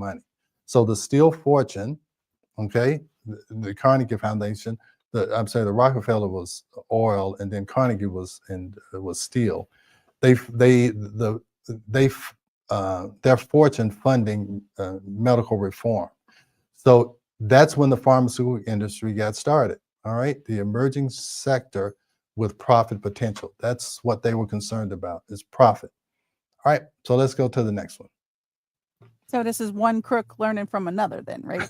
money. So the Steel fortune, okay, the Carnegie Foundation, the Rockefeller was oil, and then Carnegie was steel. They their fortune funding medical reform. So that's when the pharmaceutical industry got started. All right, the emerging sector with profit potential. That's what they were concerned about, is profit. All right, so let's go to the next one. So this is one crook learning from another then, right?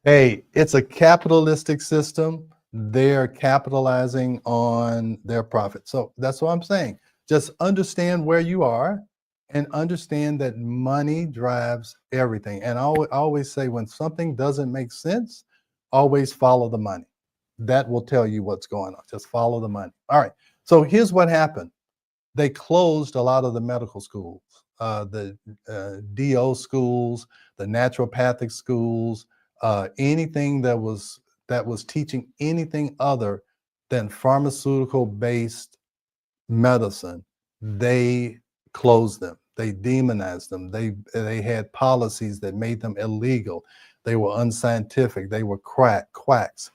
Hey, it's a capitalistic system. They're capitalizing on their profit. So that's what I'm saying. Just understand where you are and understand that money drives everything. And I always say, when something doesn't make sense, always follow the money. That will tell you what's going on. Just follow the money. All right. So here's what happened. They closed a lot of the medical schools, the DO schools, the naturopathic schools, anything that was teaching anything other than pharmaceutical-based medicine. They closed them. They demonized them. They had policies that made them illegal. They were unscientific. They were quacks.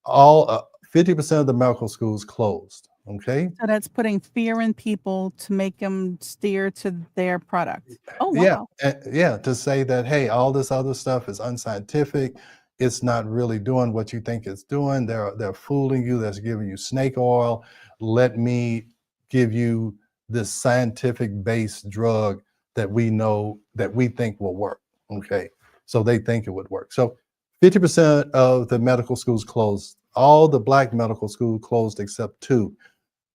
All 50% of the medical schools closed. Okay. So that's putting fear in people to make them steer to their product. Oh, wow. Yeah, to say that, hey, all this other stuff is unscientific. It's not really doing what you think it's doing. They're fooling you. They're giving you snake oil. Let me give you this scientific-based drug that we know, that we think will work. Okay, so they think it would work. So 50% of the medical schools closed. All the Black medical schools closed except 2.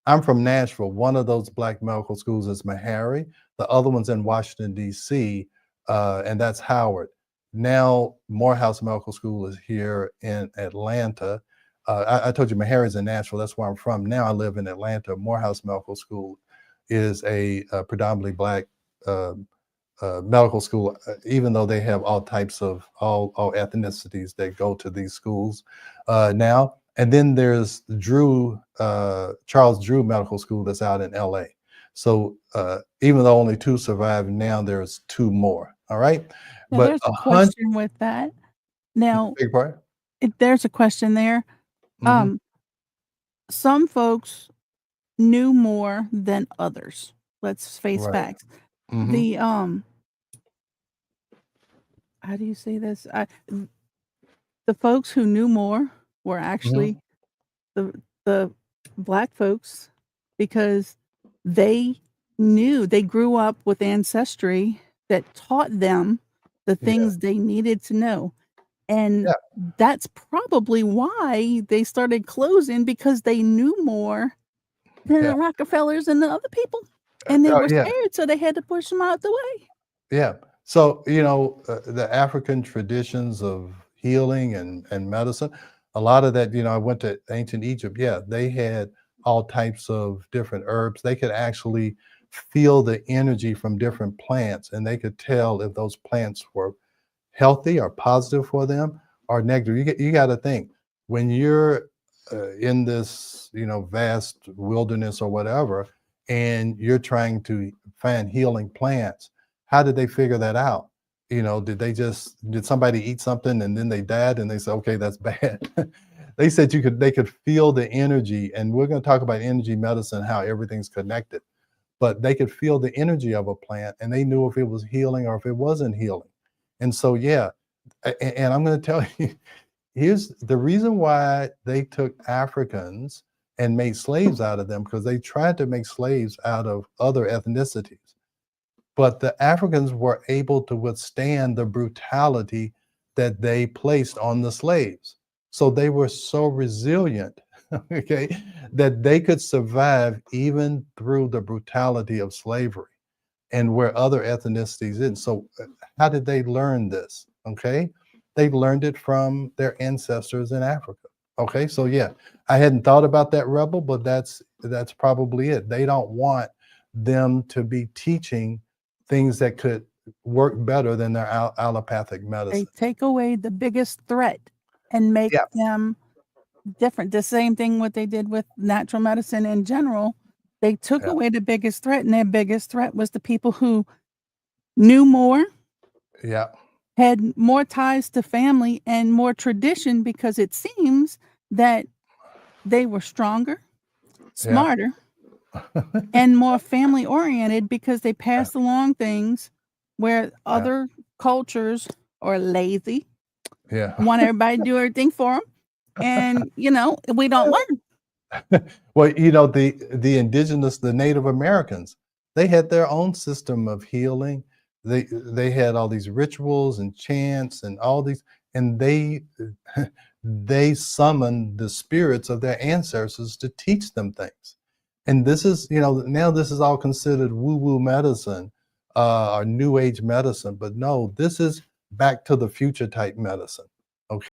I'm from Nashville. One of those Black medical schools is Meharry. The other one's in Washington, D.C., and that's Howard. Now, Morehouse Medical School is here in Atlanta. I told you Meharry's in Nashville. That's where I'm from. Now I live in Atlanta. Morehouse Medical School is a predominantly Black medical school, even though they have all types of, all ethnicities that go to these schools now. And then there's Charles Drew Medical School that's out in LA. So even though only 2 survive, now there's 2 more. All right. Now, But there's a question with that. Now, big part. There's a question there. Some folks knew more than others. Let's face facts. The how do you say this? The folks who knew more were actually the Black folks, because they grew up with ancestry that taught them the things they needed to know. And that's probably why they started closing, because they knew more than the Rockefellers and the other people. And they were scared, so they had to push them out the way. Yeah. So, the African traditions of healing and medicine, a lot of that, I went to ancient Egypt. Yeah, they had all types of different herbs. They could actually feel the energy from different plants, and they could tell if those plants were healthy or positive for them or negative. You got to think, when you're in this, vast wilderness or whatever, and you're trying to find healing plants, how did they figure that out? Did somebody eat something and then they died and they said, okay, that's bad? They said they could feel the energy, and we're going to talk about energy medicine, how everything's connected. But they could feel the energy of a plant, and they knew if it was healing or if it wasn't healing. And so, and I'm going to tell you, here's the reason why they took Africans and made slaves out of them, because they tried to make slaves out of other ethnicities. But the Africans were able to withstand the brutality that they placed on the slaves. So they were so resilient, okay, that they could survive even through the brutality of slavery, and where other ethnicities didn't. So how did they learn this? Okay, they learned it from their ancestors in Africa. Okay, so yeah, I hadn't thought about that, Rebel, but that's probably it. They don't want them to be teaching things that could work better than their allopathic medicine. They take away the biggest threat and make them different. The same thing what they did with natural medicine in general. They took away the biggest threat, and their biggest threat was the people who knew more, Yeah. had more ties to family and more tradition because it seems that they were stronger, Yeah. smarter, and more family oriented because they passed along things where other cultures are lazy, Yeah. want everybody to do everything for them, and we don't learn. Well, the indigenous, the Native Americans, they had their own system of healing. They had all these rituals and chants and all these, and they summoned the spirits of their ancestors to teach them things. And this is, now this is all considered woo-woo medicine, or new age medicine, but no, this is back to the future type medicine. Okay.